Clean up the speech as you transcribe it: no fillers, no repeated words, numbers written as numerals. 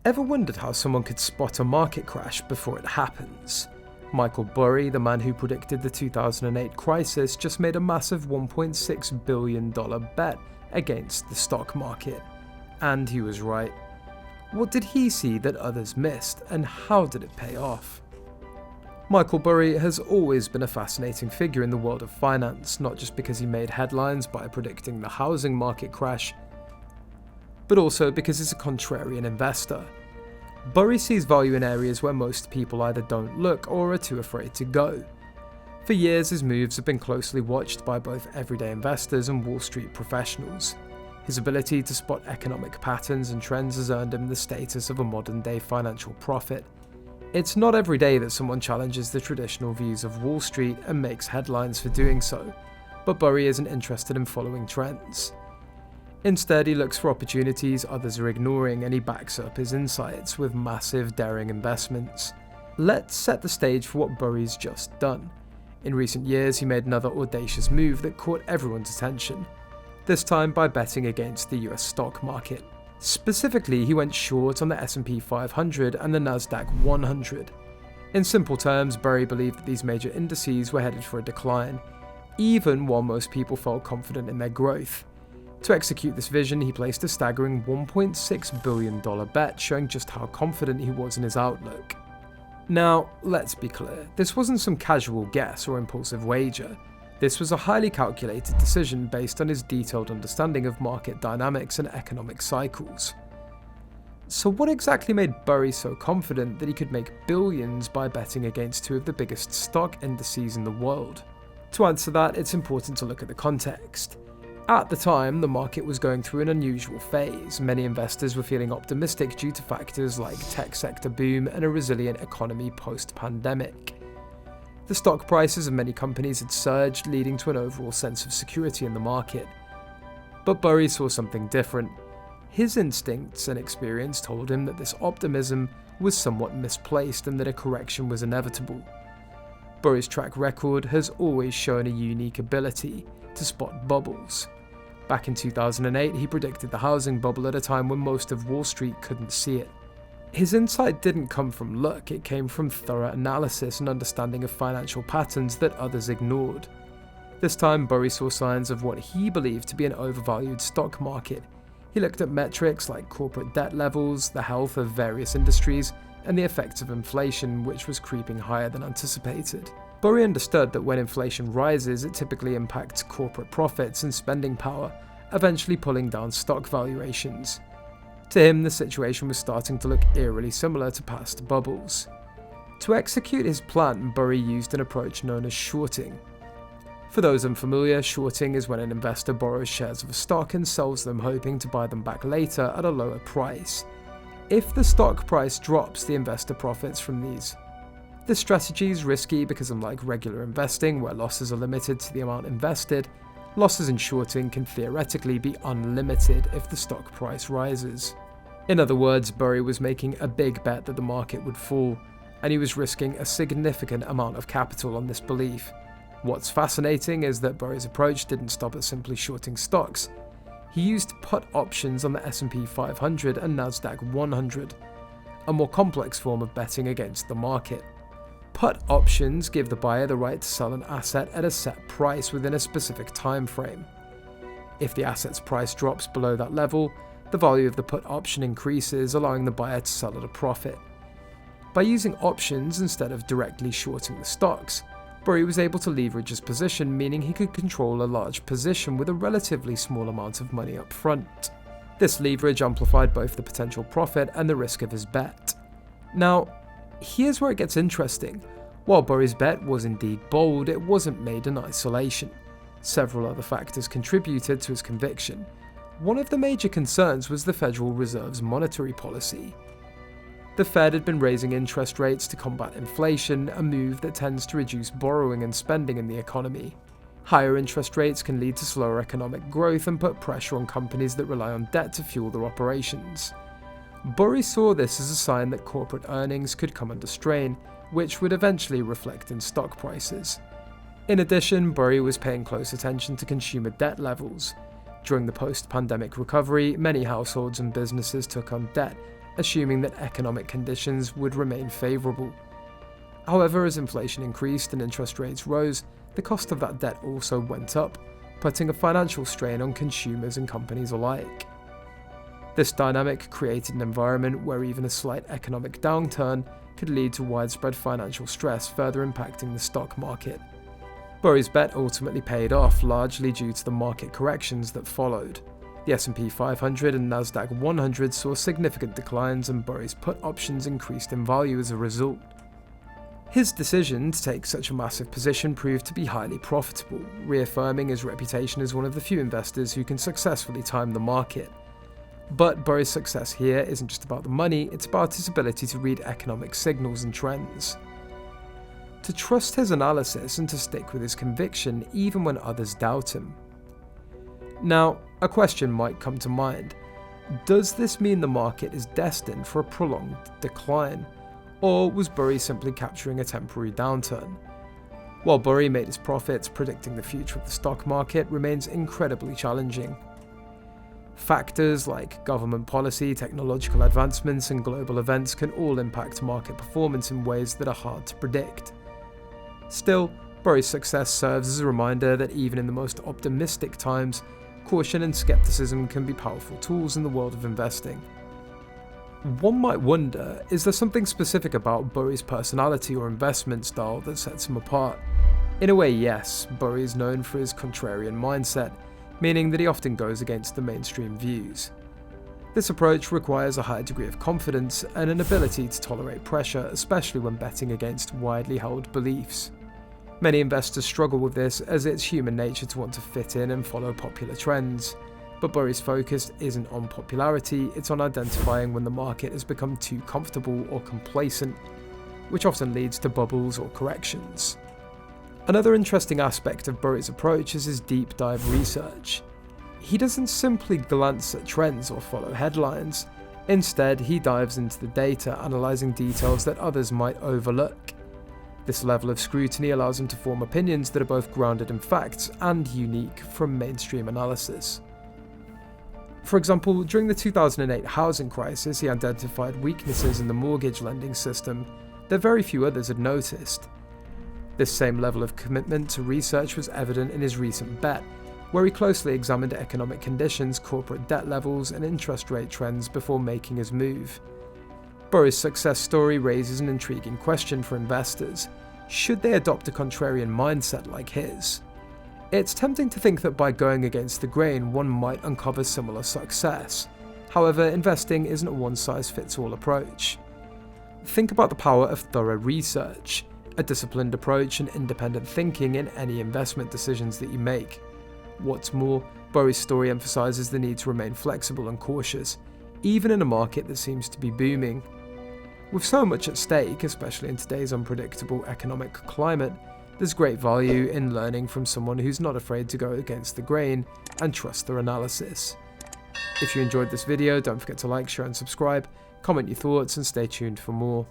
Ever wondered how someone could spot a market crash before it happens? Michael Burry, the man who predicted the 2008 crisis, just made a massive $1.6 billion bet against the stock market. And he was right. What did he see that others missed, and how did it pay off? Michael Burry has always been a fascinating figure in the world of finance, not just because he made headlines by predicting the housing market crash, but also because he's a contrarian investor. Burry sees value in areas where most people either don't look or are too afraid to go. For years, his moves have been closely watched by both everyday investors and Wall Street professionals. His ability to spot economic patterns and trends has earned him the status of a modern-day financial prophet. It's not every day that someone challenges the traditional views of Wall Street and makes headlines for doing so, but Burry isn't interested in following trends. Instead, he looks for opportunities others are ignoring, and he backs up his insights with massive, daring investments. Let's set the stage for what Burry's just done. In recent years, he made another audacious move that caught everyone's attention, this time by betting against the US stock market. Specifically, he went short on the S&P 500 and the Nasdaq 100. In simple terms, Burry believed that these major indices were headed for a decline, even while most people felt confident in their growth. To execute this vision, he placed a staggering $1.6 billion bet, showing just how confident he was in his outlook. Now, let's be clear, this wasn't some casual guess or impulsive wager. This was a highly calculated decision based on his detailed understanding of market dynamics and economic cycles. So what exactly made Burry so confident that he could make billions by betting against two of the biggest stock indices in the world? To answer that, it's important to look at the context. At the time, the market was going through an unusual phase. Many investors were feeling optimistic due to factors like tech sector boom and a resilient economy post-pandemic. The stock prices of many companies had surged, leading to an overall sense of security in the market. But Burry saw something different. His instincts and experience told him that this optimism was somewhat misplaced and that a correction was inevitable. Burry's track record has always shown a unique ability to spot bubbles. Back in 2008, he predicted the housing bubble at a time when most of Wall Street couldn't see it. His insight didn't come from luck, it came from thorough analysis and understanding of financial patterns that others ignored. This time, Burry saw signs of what he believed to be an overvalued stock market. He looked at metrics like corporate debt levels, the health of various industries, and the effects of inflation, which was creeping higher than anticipated. Burry understood that when inflation rises, it typically impacts corporate profits and spending power, eventually pulling down stock valuations. To him, the situation was starting to look eerily similar to past bubbles. To execute his plan, Burry used an approach known as shorting. For those unfamiliar, shorting is when an investor borrows shares of a stock and sells them hoping to buy them back later at a lower price. If the stock price drops, the investor profits from these. This strategy is risky because, unlike regular investing, where losses are limited to the amount invested, losses in shorting can theoretically be unlimited if the stock price rises. In other words, Burry was making a big bet that the market would fall, and he was risking a significant amount of capital on this belief. What's fascinating is that Burry's approach didn't stop at simply shorting stocks. He used put options on the S&P 500 and Nasdaq 100, a more complex form of betting against the market. Put options give the buyer the right to sell an asset at a set price within a specific time frame. If the asset's price drops below that level, the value of the put option increases, allowing the buyer to sell at a profit. By using options instead of directly shorting the stocks, Burry was able to leverage his position, meaning he could control a large position with a relatively small amount of money up front. This leverage amplified both the potential profit and the risk of his bet. Now, here's where it gets interesting. While Burry's bet was indeed bold, it wasn't made in isolation. Several other factors contributed to his conviction. One of the major concerns was the Federal Reserve's monetary policy. The Fed had been raising interest rates to combat inflation, a move that tends to reduce borrowing and spending in the economy. Higher interest rates can lead to slower economic growth and put pressure on companies that rely on debt to fuel their operations. Burry saw this as a sign that corporate earnings could come under strain, which would eventually reflect in stock prices. In addition, Burry was paying close attention to consumer debt levels. During the post-pandemic recovery, many households and businesses took on debt, assuming that economic conditions would remain favourable. However, as inflation increased and interest rates rose, the cost of that debt also went up, putting a financial strain on consumers and companies alike. This dynamic created an environment where even a slight economic downturn could lead to widespread financial stress, further impacting the stock market. Burry's bet ultimately paid off, largely due to the market corrections that followed. The S&P 500 and Nasdaq 100 saw significant declines, and Burry's put options increased in value as a result. His decision to take such a massive position proved to be highly profitable, reaffirming his reputation as one of the few investors who can successfully time the market. But Burry's success here isn't just about the money, it's about his ability to read economic signals and trends. To trust his analysis and to stick with his conviction even when others doubt him. Now, a question might come to mind. Does this mean the market is destined for a prolonged decline? Or was Burry simply capturing a temporary downturn? While Burry made his profits, predicting the future of the stock market remains incredibly challenging. Factors like government policy, technological advancements, and global events can all impact market performance in ways that are hard to predict. Still, Burry's success serves as a reminder that even in the most optimistic times, caution and skepticism can be powerful tools in the world of investing. One might wonder, is there something specific about Burry's personality or investment style that sets him apart? In a way, yes. Burry is known for his contrarian mindset, meaning that he often goes against the mainstream views. This approach requires a high degree of confidence and an ability to tolerate pressure, especially when betting against widely held beliefs. Many investors struggle with this, as it's human nature to want to fit in and follow popular trends. But Burry's focus isn't on popularity, it's on identifying when the market has become too comfortable or complacent, which often leads to bubbles or corrections. Another interesting aspect of Burry's approach is his deep dive research. He doesn't simply glance at trends or follow headlines. Instead, he dives into the data, analysing details that others might overlook. This level of scrutiny allows him to form opinions that are both grounded in facts and unique from mainstream analysis. For example, during the 2008 housing crisis, he identified weaknesses in the mortgage lending system that very few others had noticed. This same level of commitment to research was evident in his recent bet, where he closely examined economic conditions, corporate debt levels, and interest rate trends before making his move. Burry's success story raises an intriguing question for investors. Should they adopt a contrarian mindset like his? It's tempting to think that by going against the grain, one might uncover similar success. However, investing isn't a one-size-fits-all approach. Think about the power of thorough research, a disciplined approach, and independent thinking in any investment decisions that you make. What's more, Burry's story emphasizes the need to remain flexible and cautious, even in a market that seems to be booming. With so much at stake, especially in today's unpredictable economic climate, there's great value in learning from someone who's not afraid to go against the grain and trust their analysis. If you enjoyed this video, don't forget to like, share and subscribe, comment your thoughts, and stay tuned for more.